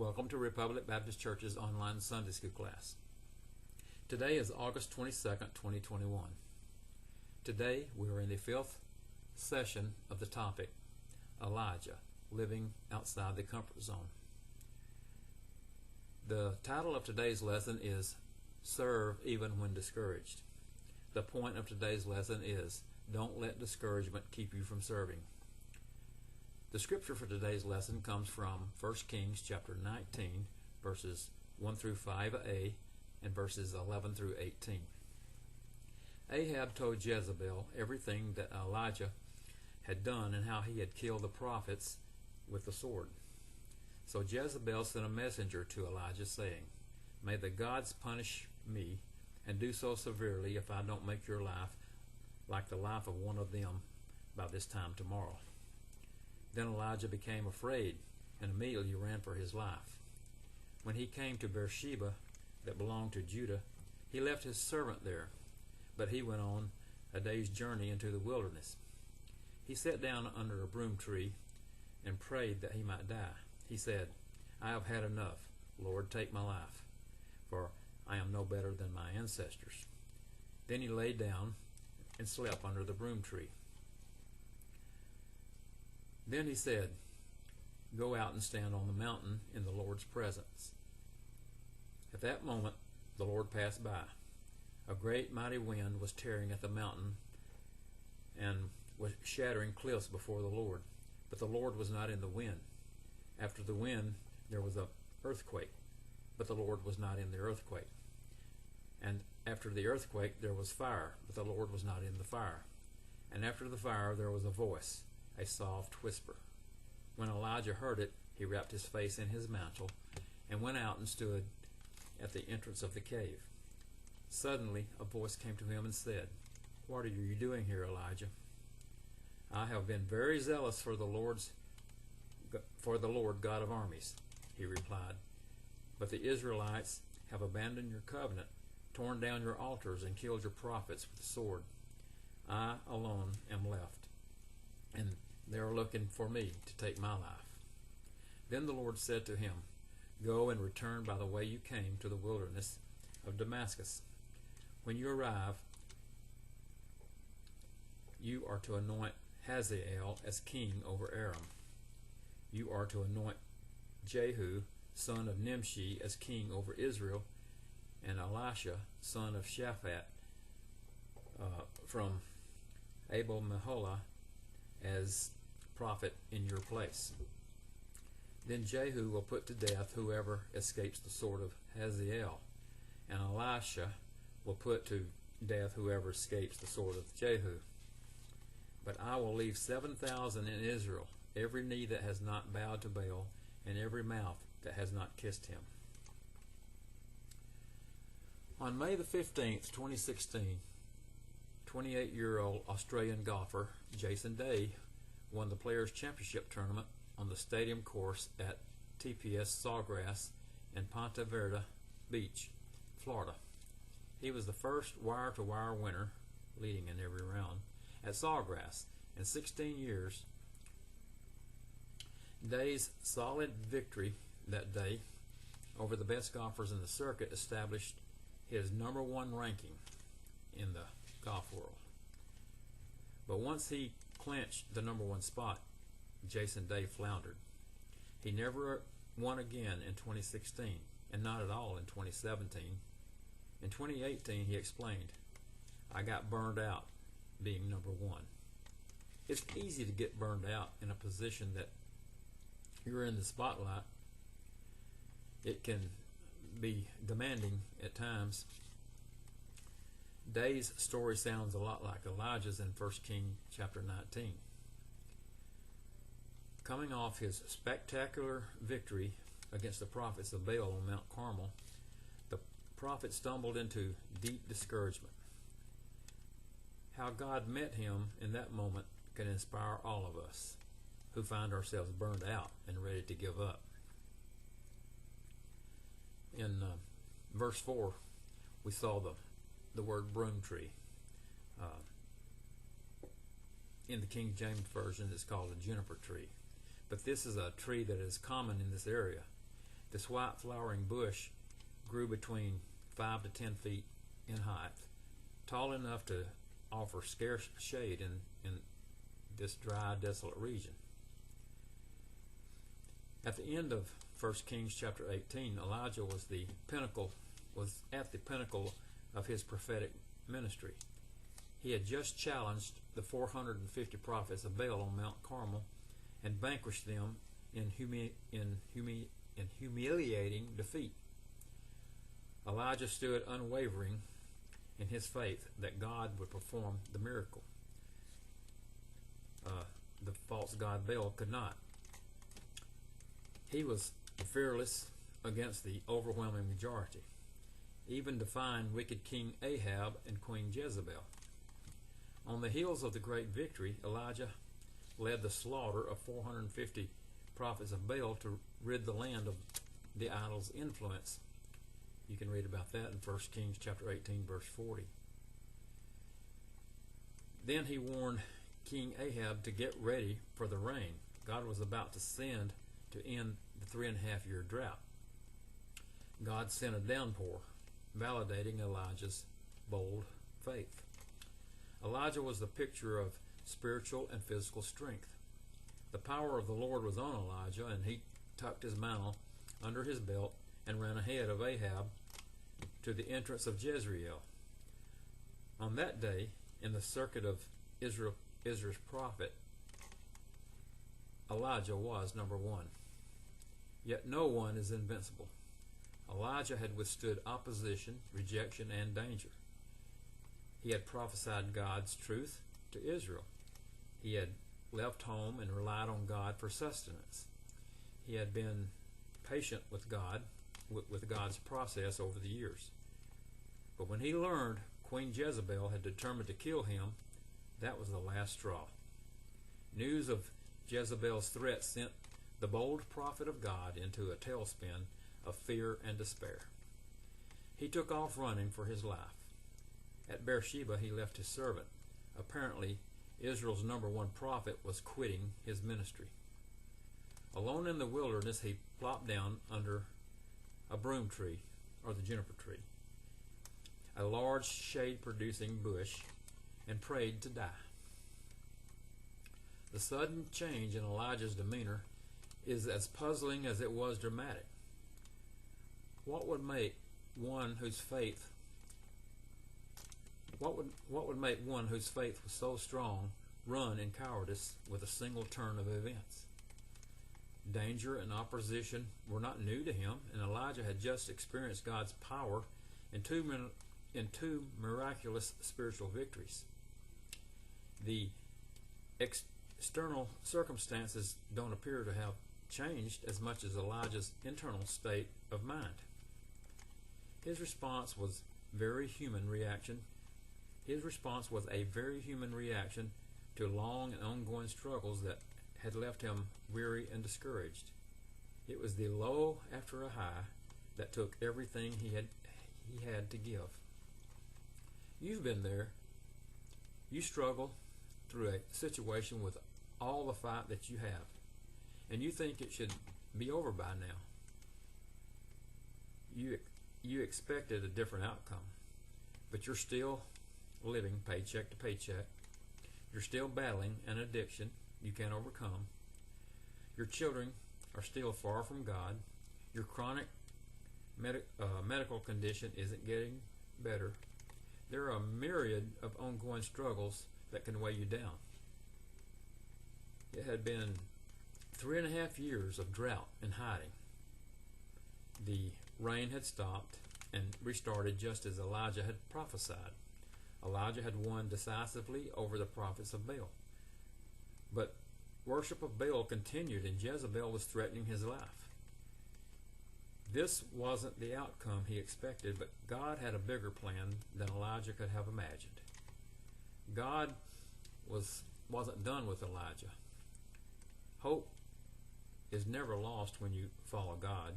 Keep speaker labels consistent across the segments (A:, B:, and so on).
A: Welcome to Republic Baptist Church's online Sunday School class. Today is August 22nd, 2021. Today we are in the fifth session of the topic, Elijah, Living Outside the Comfort Zone. The title of today's lesson is Serve Even When Discouraged. The point of today's lesson is, don't let discouragement keep you from serving. The scripture for today's lesson comes from 1 Kings chapter 19, verses 1 through 5a and verses 11 through 18. Ahab told Jezebel everything that Elijah had done and how he had killed the prophets with the sword. So Jezebel sent a messenger to Elijah saying, "May the gods punish me and do so severely if I don't make your life like the life of one of them by this time tomorrow." Then Elijah became afraid and immediately ran for his life. When he came to Beersheba that belonged to Judah, he left his servant there, but he went on a day's journey into the wilderness. He sat down under a broom tree and prayed that he might die. He said, "I have had enough. Lord, take my life, for I am no better than my ancestors." Then he lay down and slept under the broom tree. Then he said, "Go out and stand on the mountain in the Lord's presence." At that moment the Lord passed by. A great mighty wind was tearing at the mountain and was shattering cliffs before the Lord. But the Lord was not in the wind. After the wind there was an earthquake, but the Lord was not in the earthquake. And after the earthquake there was fire, but the Lord was not in the fire. And after the fire there was a voice, a soft whisper. When Elijah heard it, he wrapped his face in his mantle and went out and stood at the entrance of the cave. Suddenly a voice came to him and said, "What are you doing here, Elijah?" "I have been very zealous for the Lord God of armies," he replied. "But the Israelites have abandoned your covenant, torn down your altars, and killed your prophets with the sword. I alone am left, and they are looking for me to take my life." Then the Lord said to him, "Go and return by the way you came to the wilderness of Damascus. When you arrive, you are to anoint Hazael as king over Aram. You are to anoint Jehu, son of Nimshi, as king over Israel, and Elisha, son of Shaphat, from Abel-Meholah, as prophet in your place. Then Jehu will put to death whoever escapes the sword of Hazael, and Elisha will put to death whoever escapes the sword of Jehu. But I will leave 7,000 in Israel, every knee that has not bowed to Baal, and every mouth that has not kissed him." On May the 15th, 2016, 28-year-old Australian golfer Jason Day won the Players' Championship tournament on the stadium course at TPS Sawgrass in Ponte Vedra Beach, Florida. He was the first wire-to-wire winner, leading in every round, at Sawgrass in 16 years. Day's solid victory that day over the best golfers in the circuit established his #1 ranking in the golf world. But once he clinched the #1 spot, Jason Day floundered. He never won again in 2016, and not at all in 2017. In 2018, he explained, "I got burned out being #1. It's easy to get burned out in a position that you're in the spotlight. It can be demanding at times." Day's story sounds a lot like Elijah's in 1 Kings chapter 19. Coming off his spectacular victory against the prophets of Baal on Mount Carmel, the prophet stumbled into deep discouragement. How God met him in that moment can inspire all of us who find ourselves burned out and ready to give up. In verse 4, we saw the word broom tree. In the King James Version, it's called a juniper tree. But this is a tree that is common in this area. This white flowering bush grew between 5 to 10 feet in height, tall enough to offer scarce shade in this dry, desolate region. At the end of 1 Kings chapter 18, Elijah was at the pinnacle of his prophetic ministry. He had just challenged the 450 prophets of Baal on Mount Carmel and vanquished them in humiliating defeat. Elijah stood unwavering in his faith that God would perform the miracle. The false god Baal could not. He was fearless against the overwhelming majority, even defying wicked King Ahab and Queen Jezebel. On the heels of the great victory, Elijah led the slaughter of 450 prophets of Baal to rid the land of the idol's influence. You can read about that in 1 Kings chapter 18, verse 40. Then he warned King Ahab to get ready for the rain God was about to send to end the 3.5-year drought. God sent a downpour, validating Elijah's bold faith. Elijah was the picture of spiritual and physical strength. The power of the Lord was on Elijah, and he tucked his mantle under his belt and ran ahead of Ahab to the entrance of Jezreel. On that day, in the circuit of Israel's prophet, Elijah was number one. Yet no one is invincible. Elijah had withstood opposition, rejection, and danger. He had prophesied God's truth to Israel. He had left home and relied on God for sustenance. He had been patient with God, with God's process over the years. But when he learned Queen Jezebel had determined to kill him, that was the last straw. News of Jezebel's threat sent the bold prophet of God into a tailspin of fear and despair. He took off running for his life. At Beersheba, he left his servant. Apparently, Israel's number one prophet was quitting his ministry. Alone in the wilderness, he plopped down under a broom tree, or the juniper tree, a large shade-producing bush, and prayed to die. The sudden change in Elijah's demeanor is as puzzling as it was dramatic. What would make one whose faith was so strong run in cowardice with a single turn of events? Danger and opposition were not new to him, and Elijah had just experienced God's power in two miraculous spiritual victories. The external circumstances don't appear to have changed as much as Elijah's internal state of mind. His response was a very human reaction to long and ongoing struggles that had left him weary and discouraged. It was the low after a high that took everything he had to give. You've been there. You struggle through a situation with all the fight that you have, and you think it should be over by now. You expected a different outcome, but you're still living paycheck to paycheck. You're still battling an addiction you can't overcome. Your children are still far from God. Your chronic medical condition isn't getting better. There are a myriad of ongoing struggles that can weigh you down. It had been 3.5 years of drought and hiding. The rain had stopped and restarted just as Elijah had prophesied. Elijah had won decisively over the prophets of Baal. But worship of Baal continued, and Jezebel was threatening his life. This wasn't the outcome he expected, but God had a bigger plan than Elijah could have imagined. God wasn't done with Elijah. Hope is never lost when you follow God.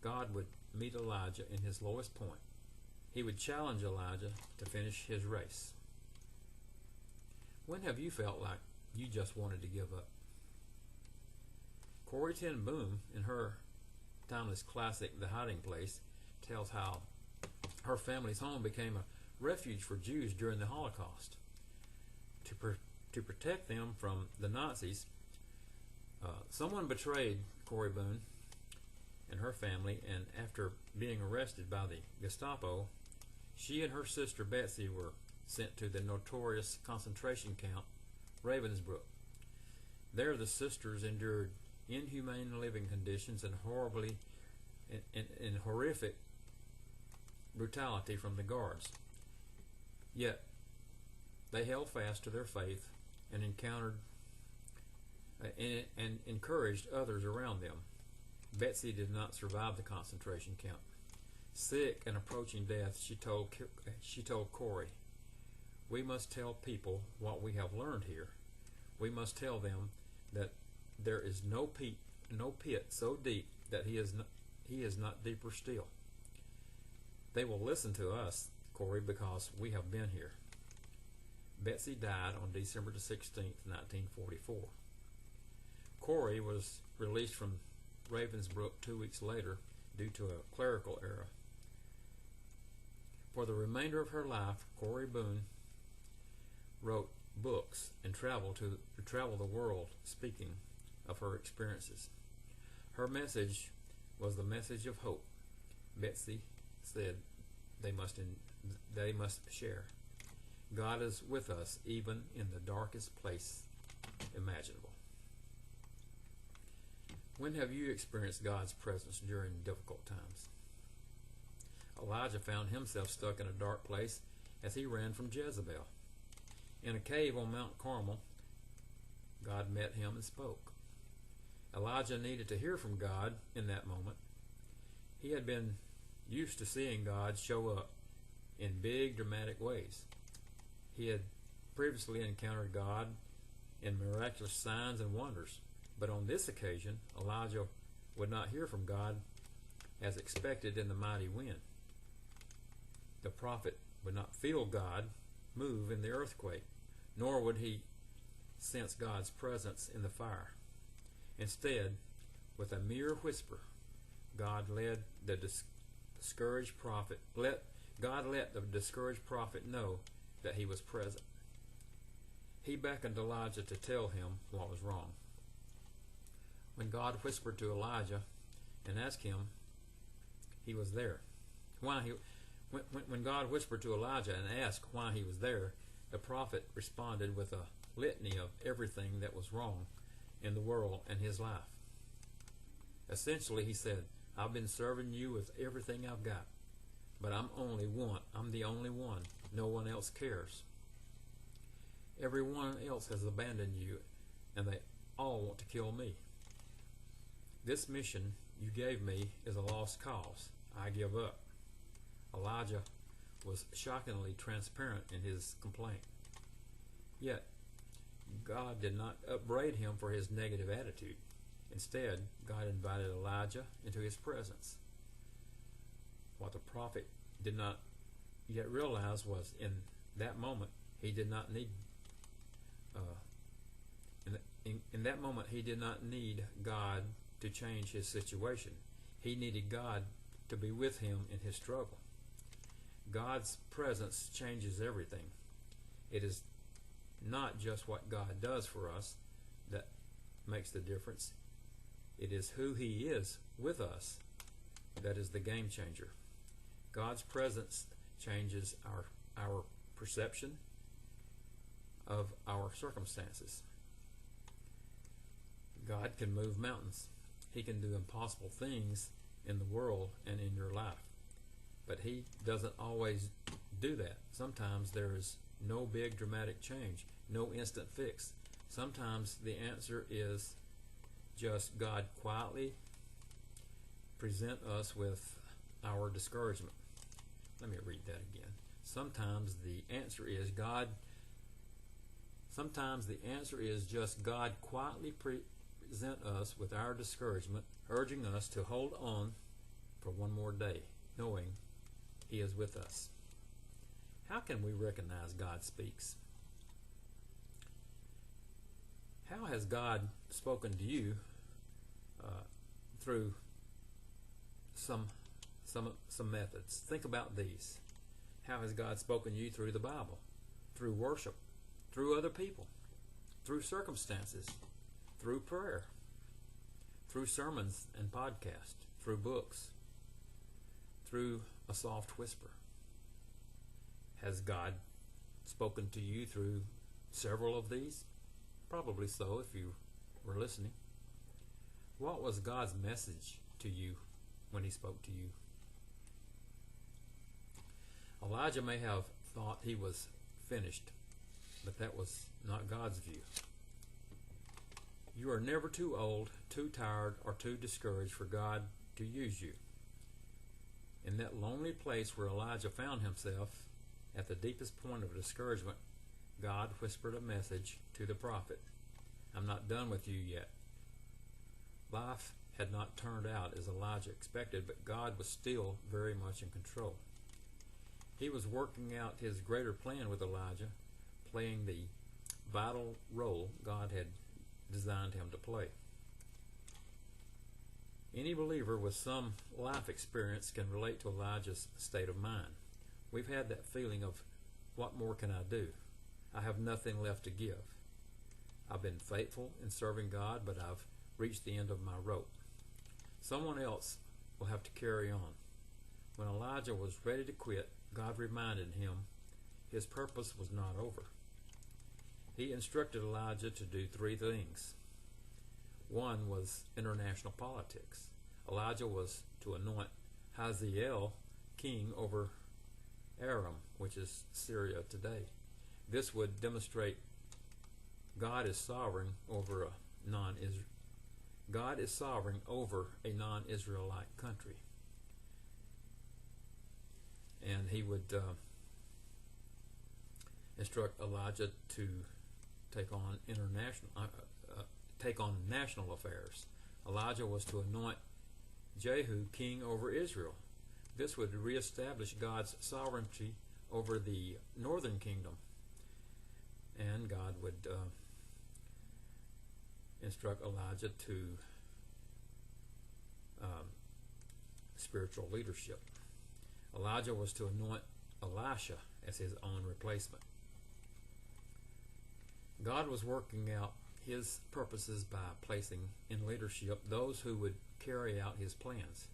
A: God would meet Elijah in his lowest point. He would challenge Elijah to finish his race. When have you felt like you just wanted to give up? Corrie ten Boom, in her timeless classic, The Hiding Place, tells how her family's home became a refuge for Jews during the Holocaust. To protect them from the Nazis, someone betrayed Corrie Boone and her family, and after being arrested by the Gestapo, she and her sister Betsy were sent to the notorious concentration camp Ravensbrück. There the sisters endured inhumane living conditions and horrific brutality from the guards. Yet they held fast to their faith and encouraged others around them. Betsy did not survive the concentration camp. Sick and approaching death, she told Corrie, "We must tell people what we have learned here. We must tell them that there is no pit so deep that he is not deeper still. They will listen to us, Corrie, because we have been here." Betsy died on December the 16th, 1944. Corrie was released from Ravensbrück 2 weeks later due to a clerical error. For the remainder of her life, Corrie Boone wrote books and traveled the world speaking of her experiences. Her message was the message of hope. Betsy said they must share. God is with us even in the darkest place imaginable. When have you experienced God's presence during difficult times? Elijah found himself stuck in a dark place as he ran from Jezebel. In a cave on Mount Carmel, God met him and spoke. Elijah needed to hear from God in that moment. He had been used to seeing God show up in big, dramatic ways. He had previously encountered God in miraculous signs and wonders, but on this occasion, Elijah would not hear from God as expected in the mighty wind. The prophet would not feel God move in the earthquake, nor would he sense God's presence in the fire. Instead, with a mere whisper, God let the discouraged prophet know that he was present. He beckoned Elijah to tell him what was wrong. When God whispered to Elijah and asked him, he was there. When God whispered to Elijah and asked why he was there, the prophet responded with a litany of everything that was wrong in the world and his life. Essentially, he said, "I've been serving you with everything I've got, but I'm the only one. No one else cares. Everyone else has abandoned you, and they all want to kill me. This mission you gave me is a lost cause. I give up." Elijah was shockingly transparent in his complaint. Yet, God did not upbraid him for his negative attitude. Instead, God invited Elijah into his presence. What the prophet did not yet realize was in that moment he did not need God to change his situation. He needed God to be with him in his struggle. God's presence changes everything. It is not just what God does for us that makes the difference. It is who he is with us that is the game changer. God's presence changes our perception of our circumstances. God can move mountains. He can do impossible things in the world and in your life. But he doesn't always do that. Sometimes there is no big dramatic change, no instant fix. Sometimes the answer is just God quietly present us with our discouragement. Let me read that again. Sometimes the answer is just God quietly present us with our discouragement, urging us to hold on for one more day, knowing he is with us. How can we recognize God speaks? How has God spoken to you through some methods. Think about these. How has God spoken to you through the Bible, through worship, through other people, through circumstances, through prayer, through sermons and podcasts, through books, through a soft whisper? Has God spoken to you through several of these? Probably so if you were listening. What was God's message to you when he spoke to you? Elijah may have thought he was finished, but that was not God's view. You are never too old, too tired, or too discouraged for God to use you. In that lonely place where Elijah found himself, at the deepest point of discouragement, God whispered a message to the prophet. I'm not done with you yet. Life had not turned out as Elijah expected, but God was still very much in control. He was working out his greater plan with Elijah, playing the vital role God had designed him to play. Any believer with some life experience can relate to Elijah's state of mind. We've had that feeling of, what more can I do? I have nothing left to give. I've been faithful in serving God, but I've reached the end of my rope. Someone else will have to carry on. When Elijah was ready to quit, God reminded him his purpose was not over. He instructed Elijah to do 3 things. One was international politics. Elijah was to anoint Hazael king over Aram, which is Syria today. This would demonstrate God is sovereign over a non-Israelite country. And he would instruct Elijah to take on national affairs. Elijah was to anoint Jehu king over Israel. This would reestablish God's sovereignty over the northern kingdom. And God would instruct Elijah to spiritual leadership. Elijah was to anoint Elisha as his own replacement. God was working out his purposes by placing in leadership those who would carry out his plans.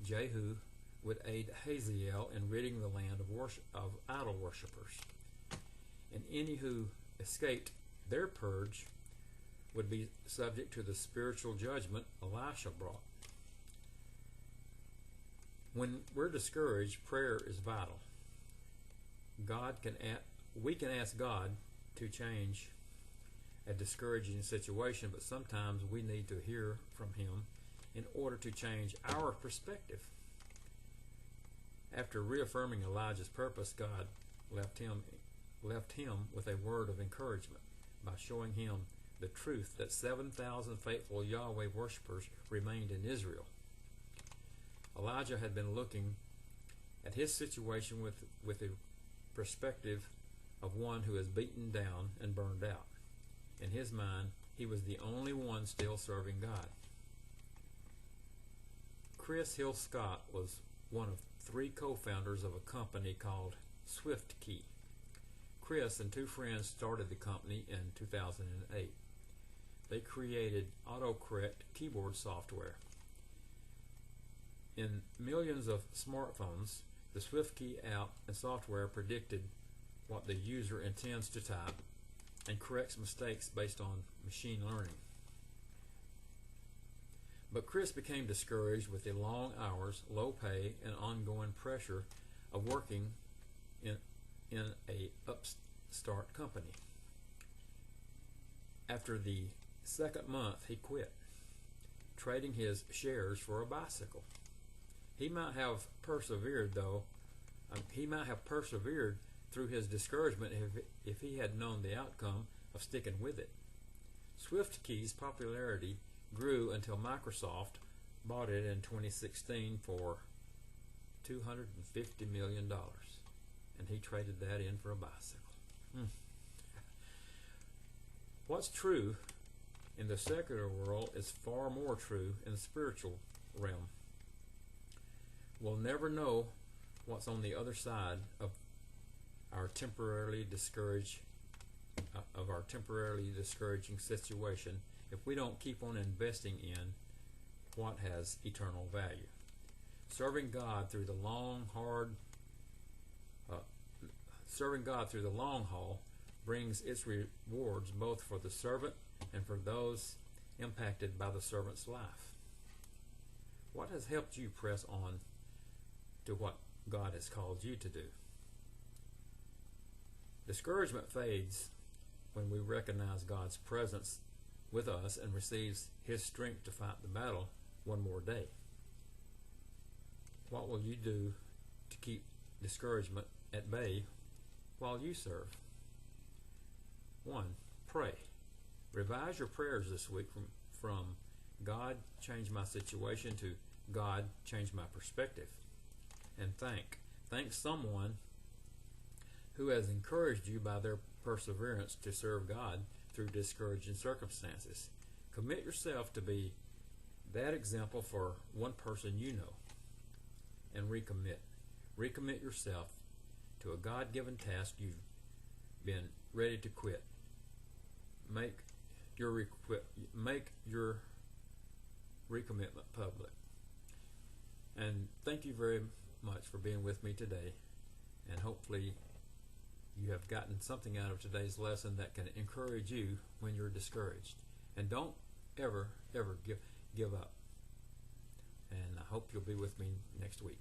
A: Jehu would aid Hazael in ridding the land of idol worshippers, and any who escaped their purge would be subject to the spiritual judgment Elisha brought. When we're discouraged, prayer is vital. We can ask God to change a discouraging situation, but sometimes we need to hear from him in order to change our perspective. After reaffirming Elijah's purpose, God left him with a word of encouragement by showing him the truth that 7,000 faithful Yahweh worshippers remained in Israel. Elijah had been looking at his situation with a perspective of one who is beaten down and burned out. In his mind, he was the only one still serving God. Chris Hill Scott was one of 3 co-founders of a company called SwiftKey. Chris and 2 friends started the company in 2008. They created autocorrect keyboard software. In millions of smartphones, the SwiftKey app and software predicted what the user intends to type and corrects mistakes based on machine learning. But Chris became discouraged with the long hours, low pay, and ongoing pressure of working in a upstart company. After the 2nd month, he quit, trading his shares for a bicycle. He might have persevered, through his discouragement if he had known the outcome of sticking with it. SwiftKey's popularity grew until Microsoft bought it in 2016 for $250 million, and he traded that in for a bicycle. What's true in the secular world is far more true in the spiritual realm. We'll never know what's on the other side of our temporarily discouraging situation if we don't keep on investing in what has eternal value. Serving God through the long haul brings its rewards both for the servant and for those impacted by the servant's life. What has helped you press on to what God has called you to do? Discouragement fades when we recognize God's presence with us and receives His strength to fight the battle one more day. What will you do to keep discouragement at bay while you serve? 1. Pray. Revise your prayers this week from God, change my situation to God, change my perspective. And thank someone who has encouraged you by their perseverance to serve God through discouraging circumstances. Commit yourself to be that example for one person you know, and recommit. Recommit yourself to a God-given task you've been ready to quit. Make your recommitment public. And thank you very much for being with me today, and hopefully you have gotten something out of today's lesson that can encourage you when you're discouraged. And don't ever give up. And I hope you'll be with me next week.